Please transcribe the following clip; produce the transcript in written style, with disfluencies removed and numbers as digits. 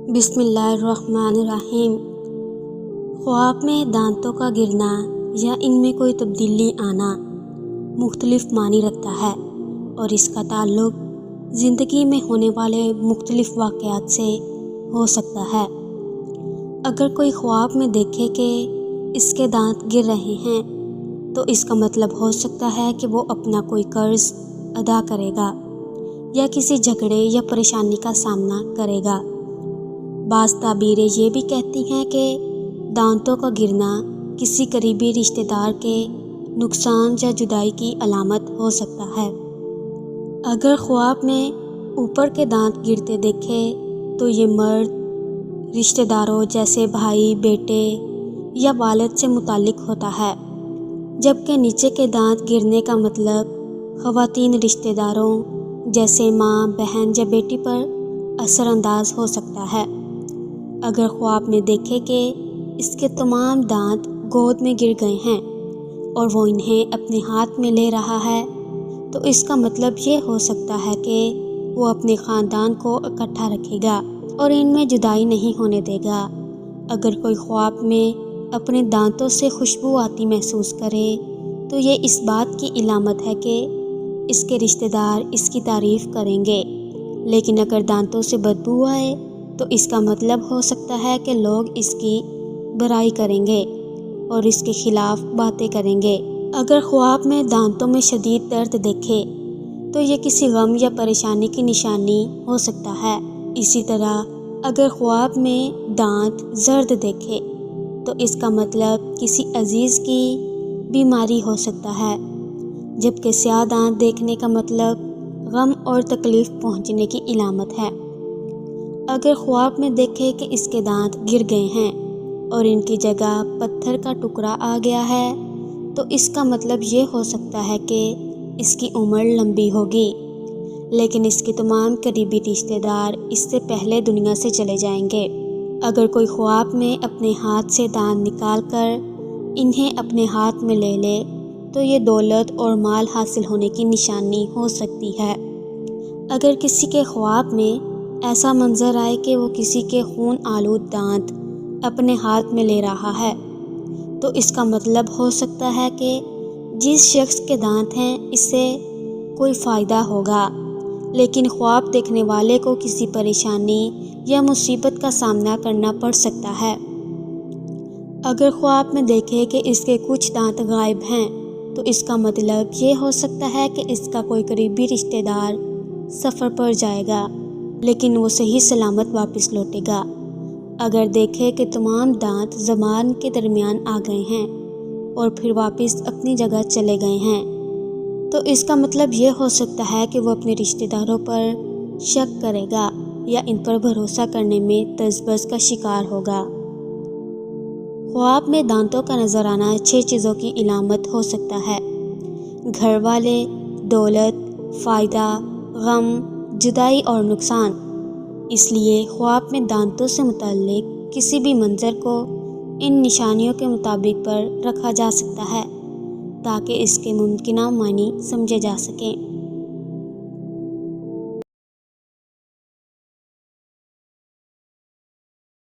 بسم اللہ الرحمن الرحیم۔ خواب میں دانتوں کا گرنا یا ان میں کوئی تبدیلی آنا مختلف معنی رکھتا ہے اور اس کا تعلق زندگی میں ہونے والے مختلف واقعات سے ہو سکتا ہے۔ اگر کوئی خواب میں دیکھے کہ اس کے دانت گر رہے ہیں تو اس کا مطلب ہو سکتا ہے کہ وہ اپنا کوئی قرض ادا کرے گا یا کسی جھگڑے یا پریشانی کا سامنا کرے گا۔ بعض تعبیریں یہ بھی کہتی ہیں کہ دانتوں کا گرنا کسی قریبی رشتہ دار کے نقصان یا جدائی کی علامت ہو سکتا ہے۔ اگر خواب میں اوپر کے دانت گرتے دیکھے تو یہ مرد رشتہ داروں جیسے بھائی، بیٹے یا والد سے متعلق ہوتا ہے، جبکہ نیچے کے دانت گرنے کا مطلب خواتین رشتہ داروں جیسے ماں، بہن یا بیٹی پر اثر انداز ہو سکتا ہے۔ اگر خواب میں دیکھے کہ اس کے تمام دانت گود میں گر گئے ہیں اور وہ انہیں اپنے ہاتھ میں لے رہا ہے تو اس کا مطلب یہ ہو سکتا ہے کہ وہ اپنے خاندان کو اکٹھا رکھے گا اور ان میں جدائی نہیں ہونے دے گا۔ اگر کوئی خواب میں اپنے دانتوں سے خوشبو آتی محسوس کرے تو یہ اس بات کی علامت ہے کہ اس کے رشتہ دار اس کی تعریف کریں گے، لیکن اگر دانتوں سے بدبو آئے تو اس کا مطلب ہو سکتا ہے کہ لوگ اس کی برائی کریں گے اور اس کے خلاف باتیں کریں گے۔ اگر خواب میں دانتوں میں شدید درد دیکھے تو یہ کسی غم یا پریشانی کی نشانی ہو سکتا ہے۔ اسی طرح اگر خواب میں دانت زرد دیکھے تو اس کا مطلب کسی عزیز کی بیماری ہو سکتا ہے، جبکہ سیاہ دانت دیکھنے کا مطلب غم اور تکلیف پہنچنے کی علامت ہے۔ اگر خواب میں دیکھے کہ اس کے دانت گر گئے ہیں اور ان کی جگہ پتھر کا ٹکڑا آ گیا ہے تو اس کا مطلب یہ ہو سکتا ہے کہ اس کی عمر لمبی ہوگی، لیکن اس کے تمام قریبی رشتہ دار اس سے پہلے دنیا سے چلے جائیں گے۔ اگر کوئی خواب میں اپنے ہاتھ سے دانت نکال کر انہیں اپنے ہاتھ میں لے لے تو یہ دولت اور مال حاصل ہونے کی نشانی ہو سکتی ہے۔ اگر کسی کے خواب میں ایسا منظر آئے کہ وہ کسی کے خون آلود دانت اپنے ہاتھ میں لے رہا ہے تو اس کا مطلب ہو سکتا ہے کہ جس شخص کے دانت ہیں اس سے کوئی فائدہ ہوگا، لیکن خواب دیکھنے والے کو کسی پریشانی یا مصیبت کا سامنا کرنا پڑ سکتا ہے۔ اگر خواب میں دیکھے کہ اس کے کچھ دانت غائب ہیں تو اس کا مطلب یہ ہو سکتا ہے کہ اس کا کوئی قریبی رشتہ دار سفر پر جائے گا لیکن وہ صحیح سلامت واپس لوٹے گا۔ اگر دیکھے کہ تمام دانت زبان کے درمیان آ گئے ہیں اور پھر واپس اپنی جگہ چلے گئے ہیں تو اس کا مطلب یہ ہو سکتا ہے کہ وہ اپنے رشتہ داروں پر شک کرے گا یا ان پر بھروسہ کرنے میں تذبذب کا شکار ہوگا۔ خواب میں دانتوں کا نظر آنا 6 چیزوں کی علامت ہو سکتا ہے: گھر والے، دولت، فائدہ، غم، جدائی اور نقصان۔ اس لیے خواب میں دانتوں سے متعلق کسی بھی منظر کو ان نشانیوں کے مطابق پر رکھا جا سکتا ہے تاکہ اس کے ممکنہ معنی سمجھے جا سکیں۔